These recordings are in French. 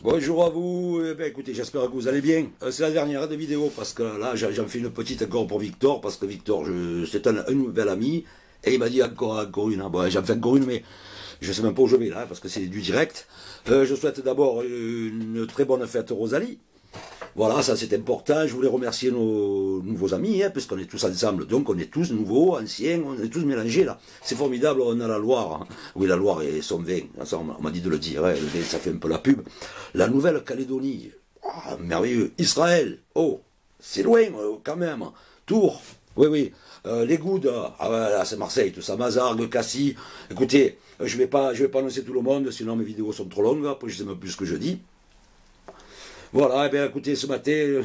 Bonjour à vous, écoutez, j'espère que vous allez bien. C'est la dernière des vidéos parce que là j'en fais une petite encore pour Victor, parce que Victor, c'est un nouvel ami, et il m'a dit encore une. Bon, j'en fais encore une, mais je sais même pas où je vais là, parce que c'est du direct. Je souhaite d'abord une très bonne fête Rosalie. Voilà, ça c'est important. Je voulais remercier nos nouveaux amis, puisqu'on est tous ensemble, donc on est tous nouveaux, anciens, on est tous mélangés là. C'est formidable, on a la Loire. Hein. Oui, la Loire et son vin, ça, on m'a dit de le dire, le vin, ça fait un peu la pub. La Nouvelle-Calédonie, merveilleux. Israël, oh, c'est loin quand même. Tours, oui, oui. Les Goudes, voilà, c'est Marseille, tout ça, Mazargues, Cassis. Écoutez, je vais pas annoncer tout le monde, sinon mes vidéos sont trop longues, après je sais même plus ce que je dis. Voilà, eh bien écoutez, ce matin,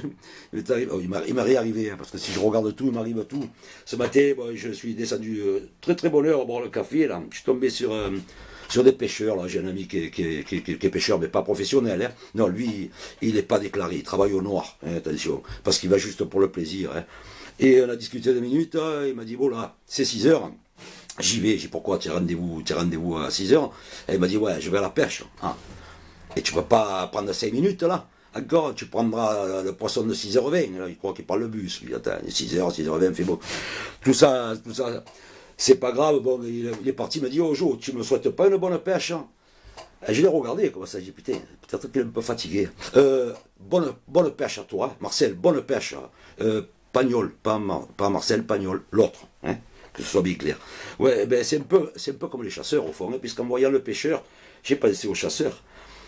il m'est réarrivé, parce que si je regarde tout, il m'arrive tout. Ce matin, bon, je suis descendu très très bonne heure à boire le café, là. Je suis tombé sur des pêcheurs, là. J'ai un ami qui est pêcheur, mais pas professionnel. Hein. Non, lui, il n'est pas déclaré, il travaille au noir, hein, attention, parce qu'il va juste pour le plaisir. Hein. Et on a discuté 2 minutes, il m'a dit, bon là, c'est 6 heures. J'y vais, j'ai dit, pourquoi tu as rendez-vous à 6 heures? Et il m'a dit, ouais, je vais à la pêche. Hein. Et tu peux pas prendre 5 minutes, là. Encore, tu prendras le poisson de 6h20, là, il croit qu'il parle le bus, lui, attends, 6h, 6h20, fait beau. Tout ça, c'est pas grave, bon, il est parti, il m'a dit, oh Jo, tu me souhaites pas une bonne pêche? Et je l'ai regardé, comme ça, j'ai dit, putain, peut-être qu'il est un peu fatigué. Bonne pêche à toi, hein, Marcel, bonne pêche. Pagnol, pas Marcel, Pagnol, l'autre, hein, que ce soit bien clair. Ouais, ben c'est un peu comme les chasseurs, au fond, hein, puisqu'en voyant le pêcheur, j'ai pensé aux chasseurs.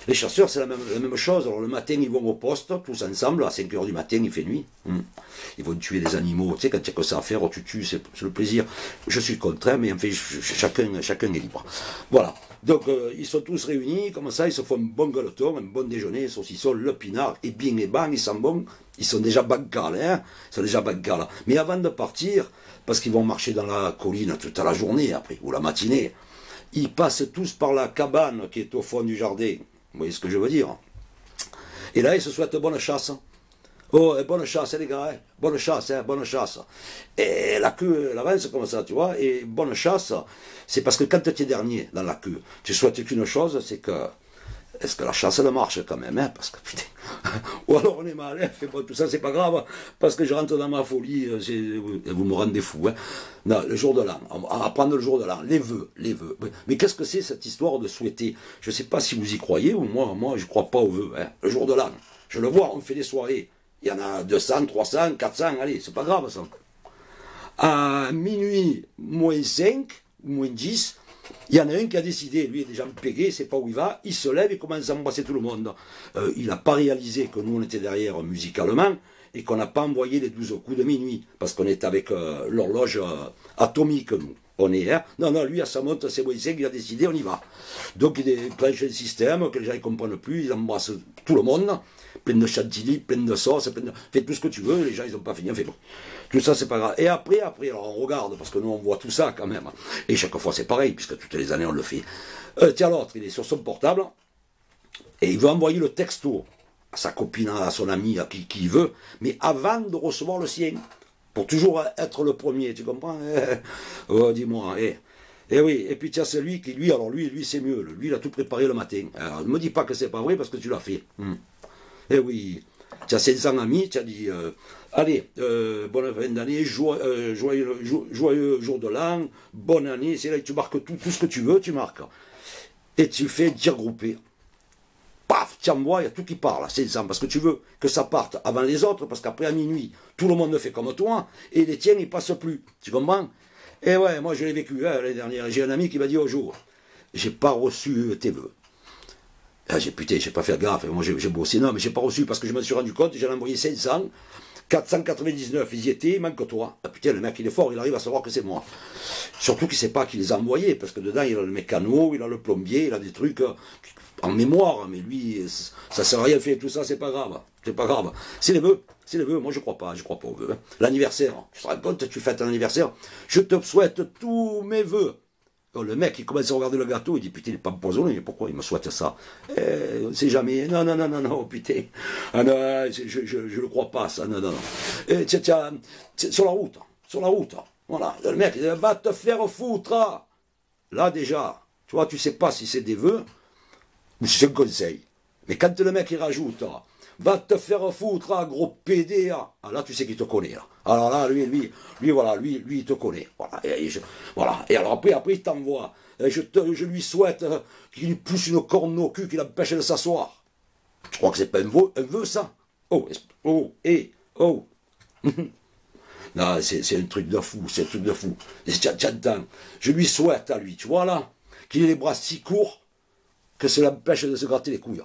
Les chasseurs, c'est la même chose. Alors, le matin, ils vont au poste, tous ensemble, à 5 h du matin, il fait nuit. Ils vont tuer des animaux. Tu sais, quand tu as que ça à faire, tu tues, c'est le plaisir. Je suis contraint, mais en fait, chacun est libre. Voilà. Donc, ils sont tous réunis, comme ça, ils se font un bon gueuleton, un bon déjeuner, saucisson, le pinard, et bien et bang, ils sont bons. Ils sont déjà bancals, hein. Ils sont déjà bancals. Mais avant de partir, parce qu'ils vont marcher dans la colline toute la journée, après, ou la matinée, ils passent tous par la cabane qui est au fond du jardin. Vous voyez ce que je veux dire? Et là, ils se souhaitent bonne chasse. Oh, bonne chasse, les gars, hein. Bonne chasse, hein, bonne chasse. Et la queue, elle avance comme ça, tu vois. Et bonne chasse, c'est parce que quand tu es dernier dans la queue, tu souhaites qu'une chose, c'est que... Est-ce que la chasse, elle marche quand même, hein? Parce que, putain... Ou alors on est mal, hein? Bon, tout ça, c'est pas grave, parce que je rentre dans ma folie, vous me rendez fou, hein? Non, le jour de l'an, on va prendre le jour de l'an, les vœux. Mais qu'est-ce que c'est cette histoire de souhaiter? Je sais pas si vous y croyez, ou moi je crois pas aux vœux, hein? Le jour de l'an, je le vois, on fait des soirées, il y en a 200, 300, 400, allez, c'est pas grave ça. À minuit, -5, -10, il y en a un qui a décidé, lui est déjà pégué, il sait pas où il va, il se lève et commence à embrasser tout le monde. Il n'a pas réalisé que nous on était derrière musicalement et qu'on n'a pas envoyé les 12 coups de minuit, parce qu'on est avec l'horloge atomique, nous. On est, hein. Non, lui à sa montre, c'est Moïse qui a décidé, on y va. Donc il déclenche un système que les gens ne comprennent plus, ils embrassent tout le monde, plein de chantilly, plein de sauce, fais tout ce que tu veux, les gens ils n'ont pas fini, fait bon. Tout ça c'est pas grave. Et après, alors on regarde, parce que nous on voit tout ça quand même. Et chaque fois c'est pareil, puisque toutes les années on le fait. Tiens, l'autre, il est sur son portable, et il veut envoyer le texto à sa copine, à son ami, à qui il veut, mais avant de recevoir le sien. Pour toujours être le premier, tu comprends? Oh, dis-moi, eh oui, et puis tiens, c'est lui qui, lui c'est mieux, lui il a tout préparé le matin. Alors, ne me dis pas que c'est pas vrai parce que tu l'as fait. Eh oui, tu as 500 amis, tu as dit, allez, bonne fin d'année, joyeux jour de l'an, bonne année, c'est là que tu marques tout ce que tu veux, tu marques. Et tu fais dire groupé. Paf, tu envoies, il y a tout qui part, là, 500, parce que tu veux que ça parte avant les autres, parce qu'après à minuit, tout le monde fait comme toi, et les tiens, ils passent plus, tu comprends? Et ouais, moi je l'ai vécu, hein, l'année dernière, j'ai un ami qui m'a dit, au jour, j'ai pas reçu tes vœux. Ah, putain, j'ai pas fait gaffe, moi j'ai bossé, non, mais j'ai pas reçu, parce que je me suis rendu compte, j'en ai envoyé 500, 499, ils y étaient, il manque toi. Ah putain, le mec il est fort, il arrive à savoir que c'est moi. Surtout qu'il sait pas qu'il les a envoyés, parce que dedans il a le mécano, il a le plombier, il a des trucs en mémoire, mais lui, ça sert à rien de faire tout ça, c'est pas grave. C'est pas grave. C'est les vœux, moi je crois pas aux vœux. Hein. L'anniversaire, tu te rends compte, tu fêtes un anniversaire, je te souhaite tous mes vœux. Alors, le mec, il commence à regarder le gâteau, il dit, putain, il n'est pas empoisonné, pourquoi il me souhaite ça? On ne sait jamais, non, putain. Ah non, je le crois pas, ça, non. Et tiens, sur la route, voilà, le mec, il dit, va te faire foutre. Là, déjà, tu vois, tu sais pas si c'est des vœux, ou si c'est un conseil. Mais quand le mec il rajoute, va te faire foutre, gros PD, là tu sais qu'il te connaît. Là. Alors là, lui, il te connaît. Voilà. Voilà. Et alors après il t'envoie. Je lui souhaite qu'il lui pousse une corne au cul, qu'il l'empêche de s'asseoir. Je crois que c'est pas un vœu, ça. Oh, oh. Non, c'est un truc de fou, c'est un truc de fou. J'entends. Je lui souhaite à lui, tu vois là, qu'il ait les bras si courts que cela l'empêche de se gratter les couilles.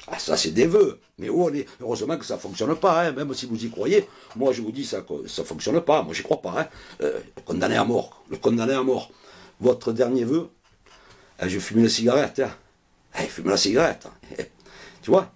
Ah, ça c'est des vœux, mais heureusement que ça ne fonctionne pas, hein. Même si vous y croyez, moi je vous dis ça ne fonctionne pas, moi j'y crois pas, hein. Le condamné à mort, votre dernier vœu, je fume une cigarette, hein. Fume la cigarette, hein. Tu vois,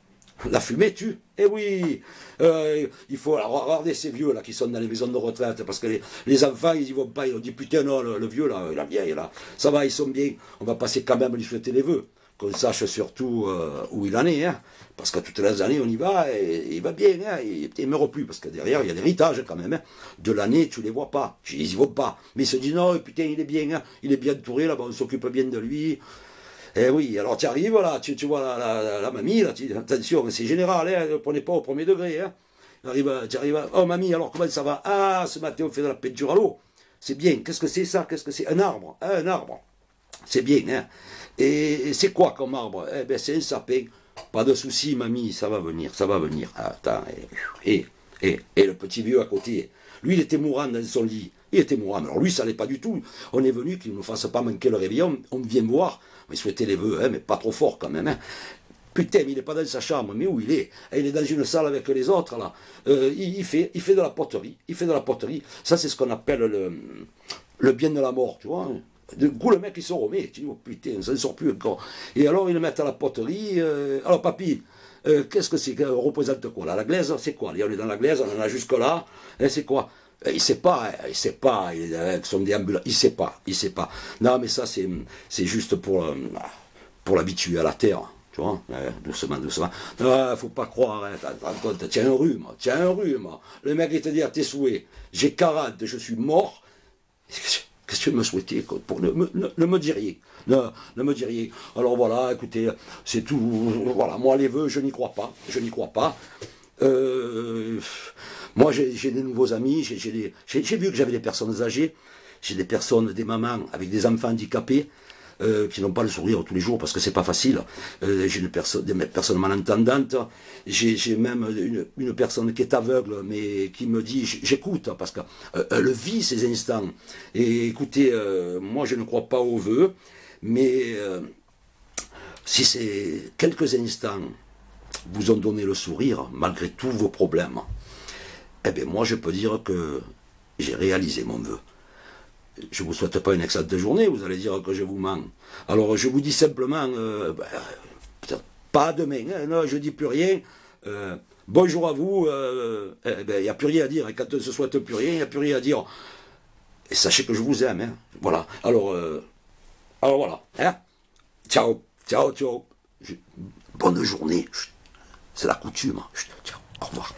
la fumée tue, eh oui, il faut regarder ces vieux là qui sont dans les maisons de retraite, parce que les enfants ils y vont pas, ils ont dit putain non, le vieux là, la vieille là, ça va, ils sont bien, on va passer quand même lui souhaiter les vœux. Qu'on sache surtout où il en est, hein, parce que toutes les années on y va, et il va bien, hein, il ne meurt plus, parce que derrière il y a l'héritage quand même, hein. De l'année tu ne les vois pas, ils n'y vont pas, mais ils se disent non, putain il est bien, hein, il est bien entouré, là-bas on s'occupe bien de lui, et oui, alors tu arrives, là, tu vois la mamie, là, attention, c'est général, hein, ne prenez pas au premier degré, hein. Tu arrives, oh mamie, alors comment ça va? Ah, ce matin on fait de la peinture à l'eau, c'est bien, qu'est-ce que c'est ça? Qu'est-ce que c'est? Un arbre, c'est bien, hein. Et c'est quoi comme arbre? Eh bien, c'est un sapin. Pas de souci, mamie, ça va venir, ça va venir. Attends, et le petit vieux à côté, lui, il était mourant dans son lit. Il était mourant. Alors lui, ça n'allait pas du tout. On est venu qu'il ne nous fasse pas manquer le réveillon. On vient me voir. Mais souhaiter les vœux, hein, mais pas trop fort quand même. Hein. Putain, mais il n'est pas dans sa chambre. Mais où il est? Il est dans une salle avec les autres, là. Il fait de la poterie. Il fait de la poterie. Ça, c'est ce qu'on appelle le bien de la mort, tu vois. Du coup, le mec, il se remet. Tu dis, oh putain, ça ne sort plus encore. Et alors, ils le mettent à la poterie. Alors, papy, qu'est-ce que c'est? Représente quoi? Là, la glaise, c'est quoi? On est dans la glaise, on en a jusque-là. C'est quoi? Il sait pas, il est avec son déambulateur. Il sait pas. Non, mais ça, c'est juste pour l'habituer à la terre. Tu vois, doucement. Non, faut pas croire, hein, tiens un rhume. Le mec, il te dit à tes souhaits, j'ai 40, je suis mort. Qu'est-ce que tu me souhaitais? Ne me dis rien. Ne me dis rien. Alors voilà, écoutez, c'est tout. Voilà, moi les vœux, je n'y crois pas. Moi j'ai des nouveaux amis, j'ai vu que j'avais des personnes âgées, j'ai des mamans avec des enfants handicapés, qui n'ont pas le sourire tous les jours parce que c'est pas facile. J'ai des personnes malentendantes, j'ai même une personne qui est aveugle mais qui me dit j'écoute parce qu'elle vit ces instants. Et écoutez, moi je ne crois pas aux vœux, mais si ces quelques instants vous ont donné le sourire malgré tous vos problèmes, eh bien moi je peux dire que j'ai réalisé mon vœu. Je ne vous souhaite pas une excellente journée, vous allez dire que je vous mens. Alors je vous dis simplement, peut-être pas demain, hein, non, je ne dis plus rien. Bonjour à vous, il n'y a plus rien à dire. Et quand on ne se souhaite plus rien, il n'y a plus rien à dire. Et sachez que je vous aime. Hein. Voilà. Alors voilà. Hein. Ciao. Bonne journée. C'est la coutume. Ciao. Au revoir.